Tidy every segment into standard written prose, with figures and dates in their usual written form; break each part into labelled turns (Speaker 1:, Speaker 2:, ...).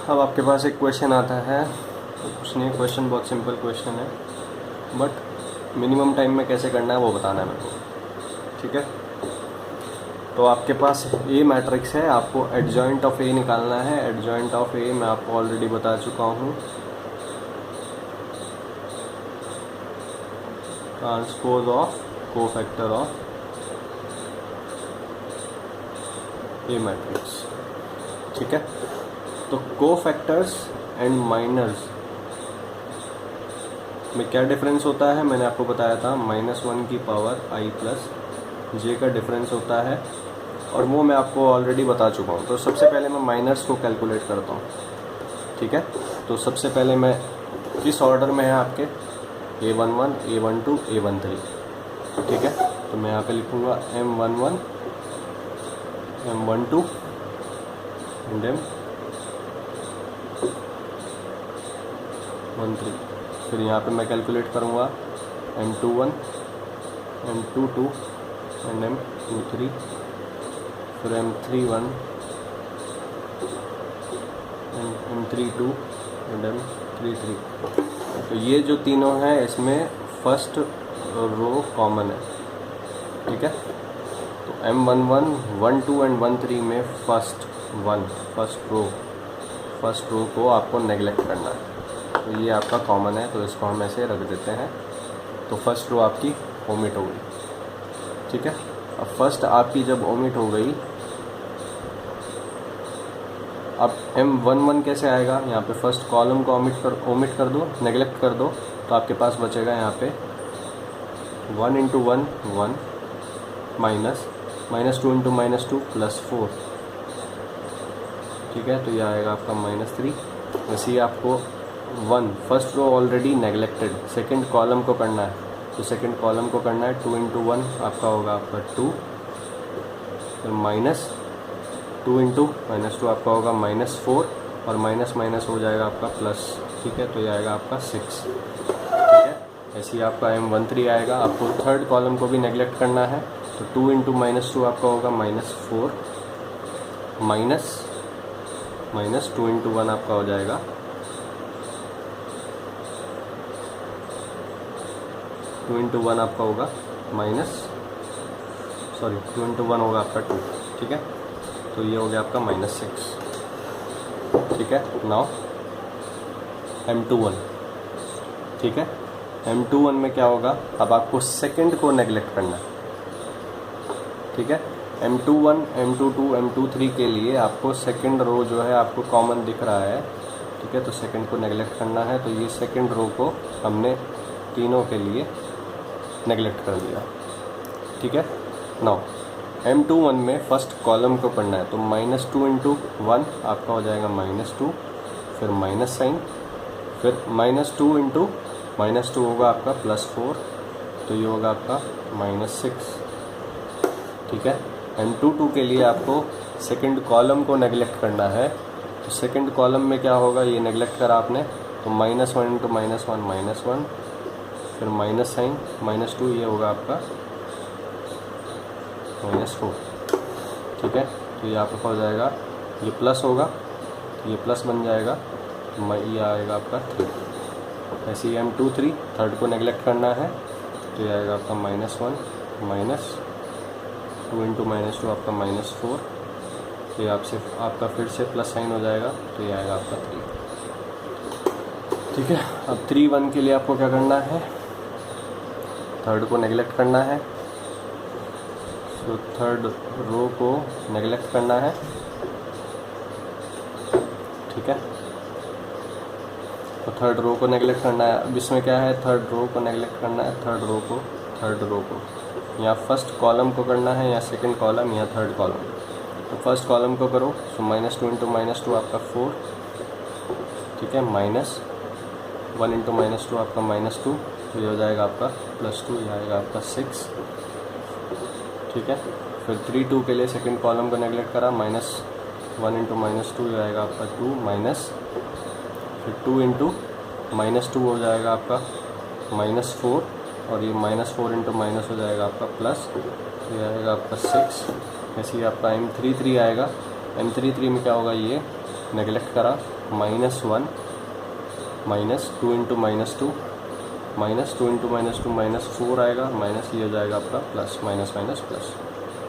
Speaker 1: अब आपके पास एक क्वेश्चन आता है, तो कुछ नहीं, क्वेश्चन बहुत सिंपल क्वेश्चन है, बट मिनिमम टाइम में कैसे करना है वो बताना है मेरे को, ठीक है। तो आपके पास ए मैट्रिक्स है, आपको एडजॉइंट ऑफ ए निकालना है। एडजॉइंट ऑफ ए मैं आपको ऑलरेडी बता चुका हूँ, transpose of cofactor of A matrix, ठीक है। तो कोफैक्टर्स एंड माइनर्स में क्या डिफरेंस होता है, मैंने आपको बताया था, -1 की पावर i प्लस जे का डिफरेंस होता है, और वो मैं आपको ऑलरेडी बता चुका हूँ। तो सबसे पहले मैं माइनर्स को कैलकुलेट करता हूँ, ठीक है। तो सबसे पहले मैं किस ऑर्डर में है आपके, A11, A12, A13, ठीक है। तो मैं यहाँ पे लिखूँगा M11, M12 एंड M13। फिर यहाँ पे मैं कैलकुलेट करूँगा M21, M22 एंड M23, फिर M31 and M32 and M33। तो ये जो तीनों हैं इसमें फर्स्ट रो कॉमन है, ठीक है। तो M11, 12 एंड 13 में फर्स्ट रो को आपको नेगलेक्ट करना है। तो ये आपका कॉमन है, तो इसको हम ऐसे रख देते हैं। तो फर्स्ट रो आपकी ओमिट हो गई, ठीक है। अब फर्स्ट आपकी जब ओमिट हो गई, अब M11 कैसे आएगा, यहाँ पे फर्स्ट कॉलम को ओमिट कर दो, नेगलेक्ट कर दो, तो आपके पास बचेगा यहाँ पे 1 इंटू 1 1 -2 इंटू -2 +4, ठीक है। तो ये आएगा आपका -3। वैसे ही आपको first row already neglected, second column को करना है, तो सेकंड कॉलम को करना है 2 इंटू 1 आपका होगा आपका 2, फिर -2 इंटू -2 आपका होगा -4, और माइनस माइनस हो जाएगा आपका प्लस, ठीक है। तो ये आएगा आपका 6, ठीक है। ऐसे ही आपका M13 आएगा, आपको थर्ड कॉलम को भी नेगलेक्ट करना है, तो 2 इंटू -2 आपका होगा -4, -2 इंटू 1 आपका हो जाएगा 2 इंटू 1 आपका होगा 2 इंटू 1 होगा आपका 2, ठीक है। तो ये हो गया आपका -6, ठीक है। नाउ M21, ठीक है। M21 में क्या होगा, अब आपको सेकंड को नेगलेक्ट करना है, ठीक है। M21, M22, M23 के लिए आपको सेकंड रो जो है आपको कॉमन दिख रहा है, ठीक है। तो सेकंड को नेगलेक्ट करना है, तो ये सेकंड रो को हमने तीनों के लिए नेगलेक्ट कर दिया, ठीक है। नाउ M21 में फर्स्ट कॉलम को पढ़ना है, तो -2 इंटू 1 आपका हो जाएगा -2, फिर माइनस साइन, फिर -2 इंटू -2 होगा आपका +4, तो ये होगा आपका -6, ठीक है। M22 के लिए आपको सेकंड कॉलम को नेगलेक्ट करना है, तो सेकंड कॉलम में क्या होगा, ये नेगलेक्ट करा आपने, तो -1 इंटू -1 -1, फिर माइनस साइन -2, ये होगा आपका -4, ठीक है। तो ये आपका हो जाएगा, ये प्लस होगा, तो ये प्लस बन जाएगा, ये आएगा आपका 3। ऐसे ही M23 थर्ड को नेगलेक्ट करना है, तो ये आएगा आपका -1 -2 इंटू -2 आपका -4, तो ये आपका फिर से प्लस साइन हो जाएगा, तो ये आएगा आपका 3, ठीक है। अब 3-1 के लिए आपको क्या करना है, थर्ड को नेगलेक्ट करना है, तो थर्ड रो को नेगलेक्ट करना है, ठीक है। तो थर्ड रो को नेगलेक्ट करना है। अब इसमें क्या है, थर्ड रो को नेगलेक्ट करना है, थर्ड रो को या फर्स्ट कॉलम को करना है, या सेकंड कॉलम या थर्ड कॉलम। तो फर्स्ट कॉलम को करो, तो -2 इंटू -2 आपका 4, ठीक है, -1 इंटू -2 आपका -2, तो ये हो जाएगा आपका +2, ये आएगा आपका 6, ठीक है। फिर 3-2 के लिए सेकंड कॉलम को नेगलेक्ट करा, -1 इंटू -2 ये आएगा आपका 2, माइनस, फिर 2 इंटू -2 हो जाएगा आपका -4, और ये -4 इंटू माइनस हो जाएगा आपका प्लस, तो ये आएगा आपका 6। ऐसे ही आपका M33 आएगा, M33 में क्या होगा, ये नेगलेक्ट करा, -1 -2 इंटू -2 -2 इंटू -2 -4 आएगा, माइनस ये हो जाएगा आपका प्लस, माइनस माइनस प्लस,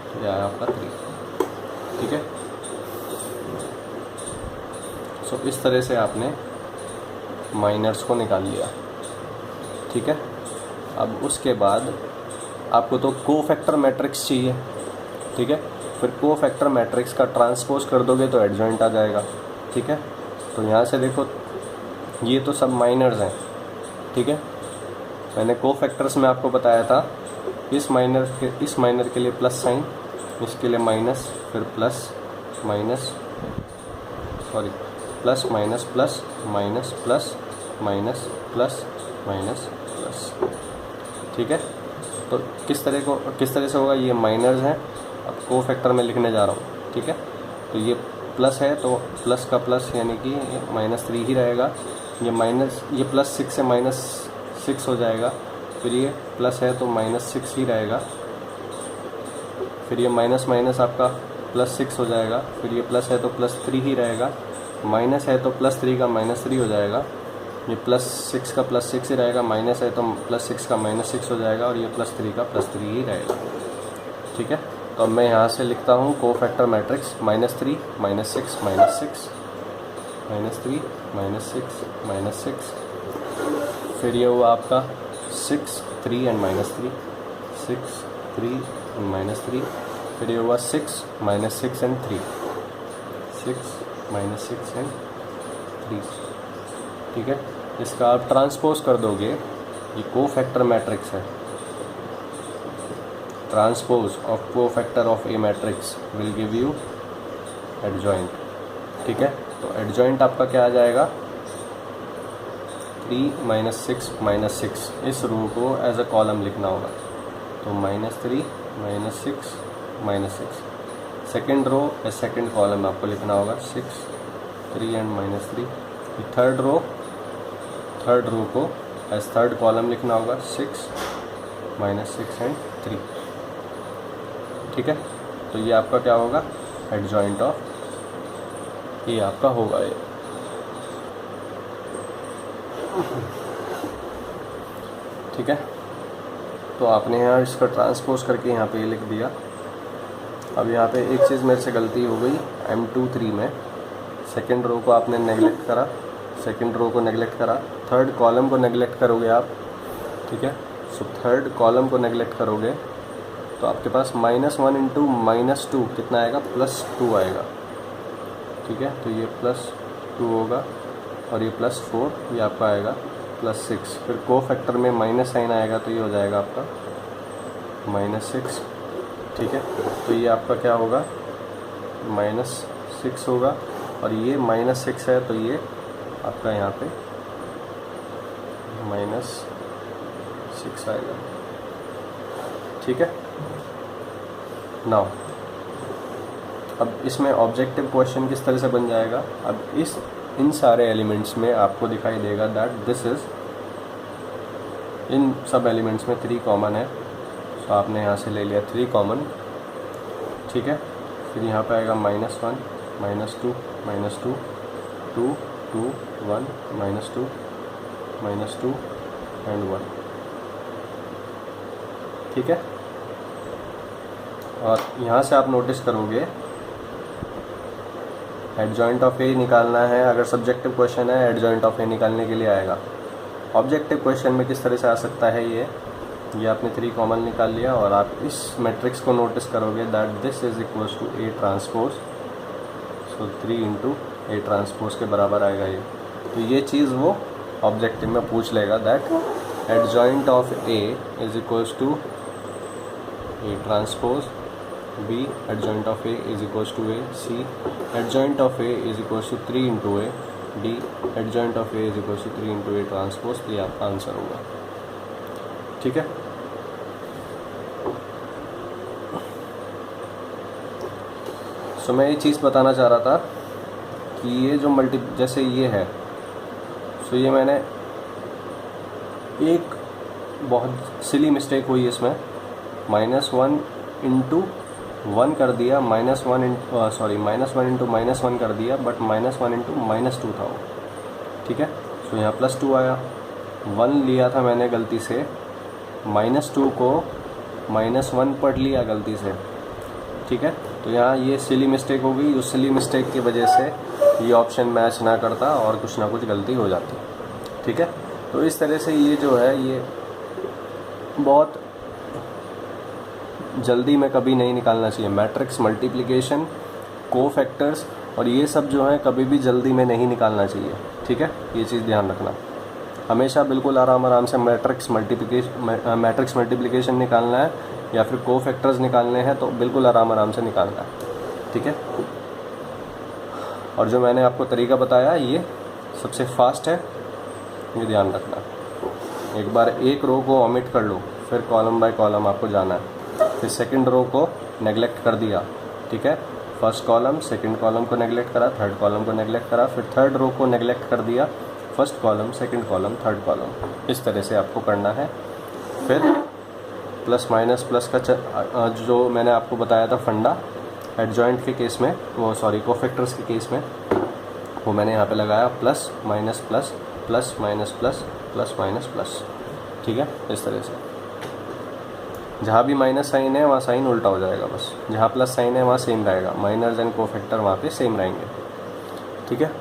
Speaker 1: तो ये आया आपका 3। ठीक है, सो इस तरह से आपने माइनर्स को निकाल लिया। ठीक है, अब उसके बाद आपको तो कोफैक्टर मैट्रिक्स चाहिए। ठीक है, फिर कोफैक्टर मैट्रिक्स का ट्रांसपोज कर दोगे तो एडजॉइंट आ जाएगा। ठीक है, तो यहाँ से देखो ये तो सब माइनर्स हैं। ठीक है, मैंने कोफैक्टर्स में आपको बताया था इस माइनर के लिए प्लस साइन, इसके लिए माइनस, फिर plus minus plus minus plus minus plus minus plus minus plus. ठीक है, तो किस तरह से होगा, ये माइनर्स हैं, अब कोफैक्टर में लिखने जा रहा हूँ। ठीक है, तो ये प्लस है तो प्लस का प्लस यानी कि -3 ही रहेगा, ये +6 से -6 हो जाएगा, फिर ये प्लस है तो -6 ही रहेगा, फिर ये माइनस माइनस आपका +6 हो जाएगा, फिर ये प्लस है तो +3 ही रहेगा, माइनस है तो +3 का -3 हो जाएगा, ये +6 का +6 ही रहेगा, माइनस है तो +6 का -6 हो जाएगा, और ये +3 का +3 ही रहेगा। ठीक है, तो अब मैं यहाँ से लिखता हूँ कोफैक्टर मैट्रिक्स -3 -6 -6 -3 -6 -6, फिर ये हुआ आपका 6 3 एंड -3 6 3 -3, फिर ये हुआ 6 -6 एंड 3 6 -6 एंड 3। ठीक है, इसका आप ट्रांसपोज कर दोगे, ये कोफैक्टर मैट्रिक्स है, transpose of cofactor of A matrix will give you adjoint. ठीक है, तो एडजॉइंट आपका क्या आ जाएगा, 3 -6 -6, इस रो को एज अ कॉलम लिखना होगा, तो -3 -6 -6, second row as second column आपको लिखना होगा 6 3 एंड -3, थर्ड रो को एज थर्ड कॉलम लिखना होगा 6 -6 एंड 3। ठीक है, तो ये आपका क्या होगा, एडजॉइंट ऑफ ये आपका होगा ये। ठीक है, तो आपने यहाँ इसका ट्रांसपोज करके यहाँ पे ये लिख दिया। अब यहाँ पे एक चीज़ मेरे से गलती हो गई, M23 में सेकेंड रो को आपने नेगलेक्ट करा, थर्ड कॉलम को नेगलेक्ट करोगे आप। ठीक है, सो थर्ड कॉलम को नेगलेक्ट करोगे तो आपके पास -1 इंटू -2 कितना आएगा, +2 आएगा। ठीक है, तो ये +2 होगा, और ये +4, ये आपका आएगा +6, फिर कोफैक्टर में माइनस साइन आएगा तो ये हो जाएगा आपका -6। ठीक है, तो ये आपका क्या होगा, -6 होगा, और ये -6 है तो ये आपका यहाँ पे -6 आएगा। ठीक है, नाउ अब इसमें ऑब्जेक्टिव क्वेश्चन किस तरह से बन जाएगा, अब इन सारे एलिमेंट्स में आपको दिखाई देगा दैट दिस इज़, इन सब एलिमेंट्स में 3 कॉमन है, तो आपने यहाँ से ले लिया 3 कॉमन। ठीक है, फिर यहाँ पे आएगा -1 -2 -2 2 2 1 -2 एंड 1। ठीक है, और यहाँ से आप नोटिस करोगे एडजॉइंट ऑफ ए निकालना है, अगर सब्जेक्टिव क्वेश्चन है एडजॉइंट ऑफ ए निकालने के लिए आएगा। ऑब्जेक्टिव क्वेश्चन में किस तरह से आ सकता है, ये आपने 3 कॉमन निकाल लिया, और आप इस मैट्रिक्स को नोटिस करोगे that this is equals to A transpose, so 3 into A transpose के बराबर आएगा ये। तो ये चीज़ वो ऑब्जेक्टिव में पूछ लेगा that adjoint of A is equals to A transpose, B adjoint of A is equals to A, C adjoint of A is equals to 3 into A, D adjoint of A is equals to 3 into A transpose. तो ये आपका answer होगा। ठीक है, सो मैं ये चीज़ बताना चाह रहा था कि ये जो जैसे ये है, सो ये मैंने एक बहुत सिली मिस्टेक हुई इसमें, -1 इंटू 1 कर दिया, -1 इंटू -1 कर दिया, बट -1 इंटू -2 था वो, ठीक है। तो यहाँ +2 आया, 1 लिया था मैंने गलती से, -2 को -1 पढ़ लिया गलती से, ठीक है। तो यहाँ ये सिली मिस्टेक हो गई, उस सिली मिस्टेक की वजह से ये ऑप्शन मैच ना करता और कुछ ना कुछ गलती हो जाती, ठीक है। तो इस तरह से ये जो है ये बहुत जल्दी में कभी नहीं निकालना चाहिए। मैट्रिक्स मल्टीप्लिकेशन, कोफैक्टर्स और ये सब जो है कभी भी जल्दी में नहीं निकालना चाहिए, ठीक है। ये चीज़ ध्यान रखना, हमेशा बिल्कुल आराम से मैट्रिक्स मल्टीप्लिकेशन निकालना है या फिर कोफैक्टर्स निकालने हैं तो बिल्कुल आराम से निकालना है, ठीक है। और जो मैंने आपको तरीका बताया ये सबसे फास्ट है, ये ध्यान रखना। एक बार एक रो को ओमिट कर लो, फिर कॉलम बाय कॉलम आपको जाना है, फिर सेकंड रो को नेगलेक्ट कर दिया, ठीक है। फर्स्ट कॉलम सेकंड कॉलम को नेगलेक्ट करा, थर्ड कॉलम को नेगलेक्ट करा, फिर थर्ड रो को नेगलेक्ट कर दिया, first column second column third column, इस तरह से आपको करना है। फिर प्लस माइनस प्लस का जो मैंने आपको बताया था फंडा एडजॉइंट के केस में, वो सॉरी कोफैक्टर्स के केस में, वो मैंने यहाँ पे लगाया plus minus plus plus minus plus plus minus plus, ठीक है। इस तरह से जहाँ भी माइनस साइन है वहाँ साइन उल्टा हो जाएगा, बस जहाँ प्लस साइन है वहाँ सेम रहेगा, माइनर्स एंड कोफैक्टर वहाँ पे सेम रहेंगे, ठीक है।